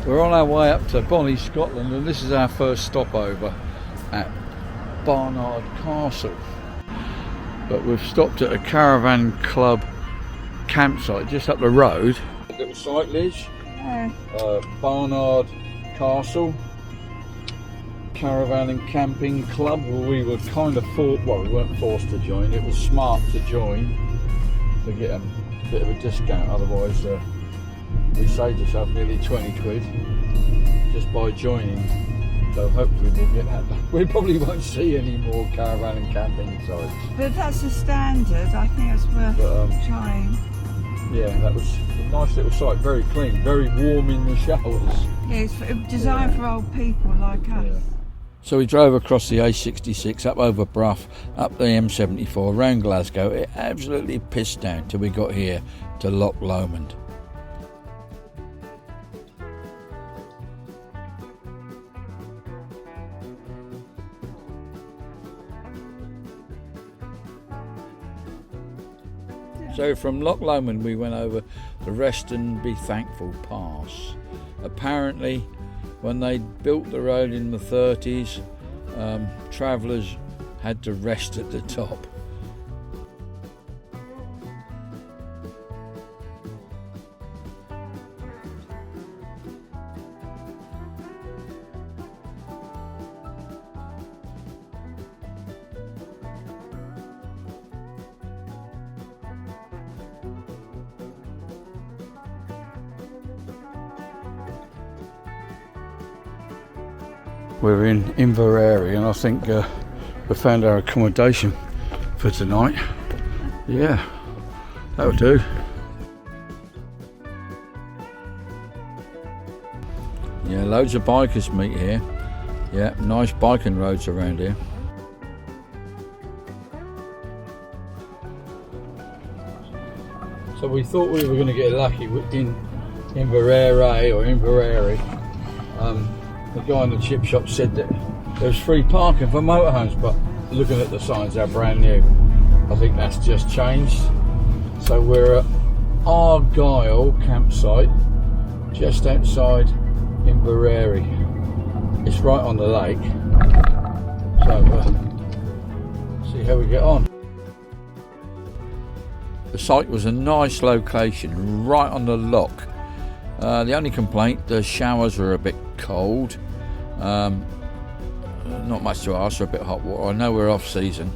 We're on our way up to Bonnie, Scotland, and this is our first stopover at Barnard Castle. But we've stopped at a caravan club campsite just up the road. A little site, Liz. Yeah. Barnard Castle Caravan and Camping Club. Well, we were kind of well, we weren't forced to join. It was smart to join to get a bit of a discount. Otherwise, we saved ourselves nearly 20 quid just by joining. So hopefully we'll get that done. We probably won't see any more caravan and camping sites. But that's the standard. I think it's worth trying. Yeah, that was a nice little site. Very clean, very warm in the showers. Yeah, it's designed for old people like us. Yeah. So we drove across the A66, up over Brough, up the M74, round Glasgow. It absolutely pissed down till we got here to Loch Lomond. So from Loch Lomond we went over the Rest and Be Thankful Pass. Apparently when they built the road in the 30s, travellers had to rest at the top. We're in Inverary, and I think we found our accommodation for tonight. Yeah, that'll do. Yeah, loads of bikers meet here. Yeah, nice biking roads around here. So we thought we were going to get lucky in Inverary or Inverary. The guy in the chip shop said that there was free parking for motorhomes, but looking at the signs, they're brand new. I think that's just changed. So we're at Argyle campsite, just outside Inverary. It's right on the lake. So see how we get on. The site was a nice location, right on the loch. The only complaint, the showers were a bit cold. Not much to ask for, a bit of hot water. I know we're off season,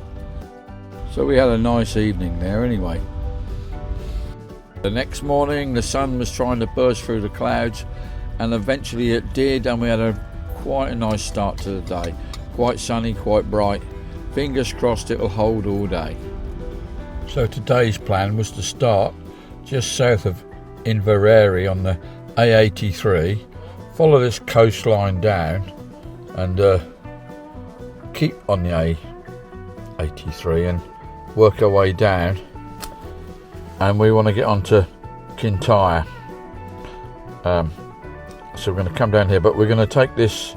so we had a nice evening there anyway. The next morning the sun was trying to burst through the clouds, and eventually it did, and we had quite a nice start to the day. Quite sunny, quite bright. Fingers crossed it'll hold all day. So today's plan was to start just south of Inverary on the A83, follow this coastline down and keep on the A83 and work our way down, and we want to get onto Kintyre. So we're going to come down here, but we're going to take this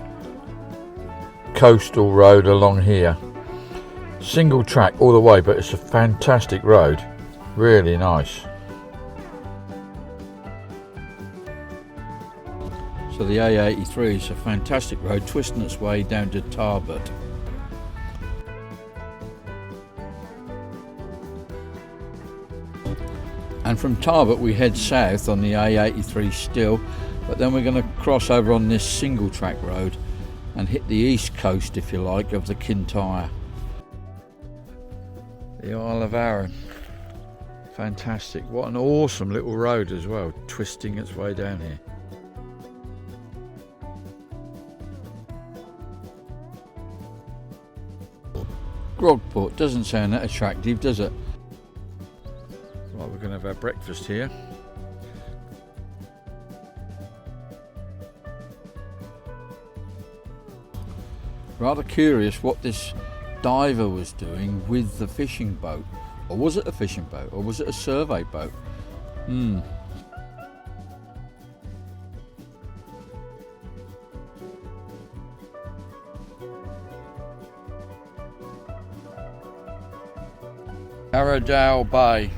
coastal road along here, single track all the way, but it's a fantastic road, really nice. So the A83 is a fantastic road, twisting its way down to Tarbert. And from Tarbert we head south on the A83 still, but then we're going to cross over on this single track road and hit the east coast, if you like, of the Kintyre. The Isle of Arran. Fantastic. What an awesome little road as well, twisting its way down here. Grogport doesn't sound that attractive, does it? Right, we're going to have our breakfast here. Rather curious what this diver was doing with the fishing boat. Or was it a fishing boat? Or was it a survey boat? Arradale Bay.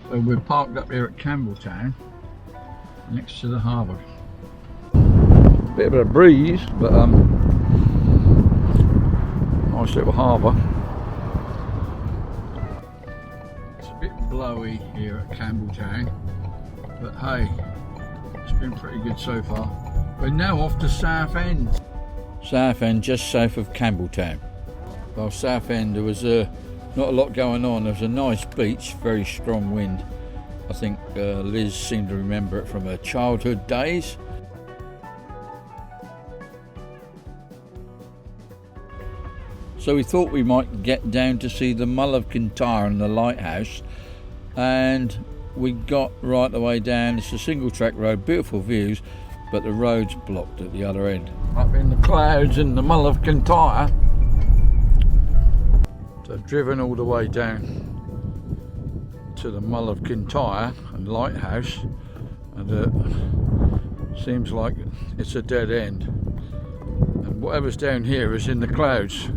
So we're parked up here at Campbelltown, next to the harbour. Bit of a breeze, but nice little harbour. It's a bit blowy here at Campbelltown, but hey, it's been pretty good so far. We're now off to Southend. Southend, just south of Campbelltown. Well, Southend, there was not a lot going on. There was a nice beach, very strong wind. I think Liz seemed to remember it from her childhood days. So we thought we might get down to see the Mull of Kintyre and the lighthouse, and we got right the way down. It's a single track road, beautiful views, but the road's blocked at the other end. Up in the clouds in the Mull of Kintyre. So driven all the way down to the Mull of Kintyre and lighthouse, and seems like it's a dead end, and whatever's down here is in the clouds.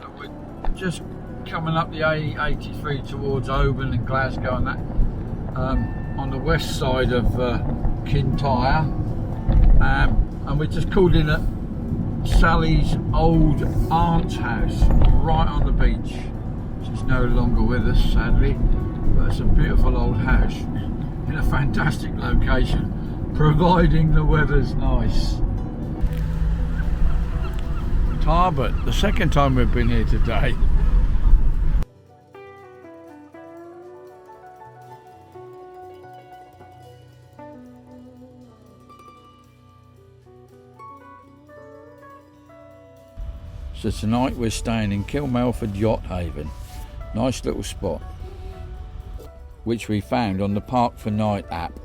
So we're just coming up the A83 towards Oban and Glasgow and that, on the west side of Kintyre, and we just called in at Sally's old aunt's house right on the beach. She's no longer with us, sadly, but it's a beautiful old house in a fantastic location, providing the weather's nice. Tarbert, the second time we've been here today. So tonight we're staying in Kilmelford Yacht Haven. Nice little spot, which we found on the Park for Night app.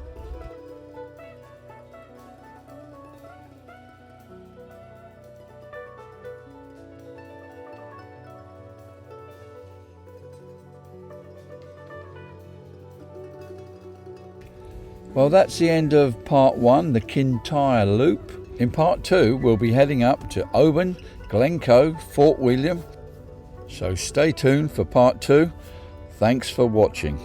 Well, that's the end of part 1, the Kintyre Loop. In part 2 we'll be heading up to Oban, Glencoe, Fort William. So stay tuned for part 2. Thanks for watching.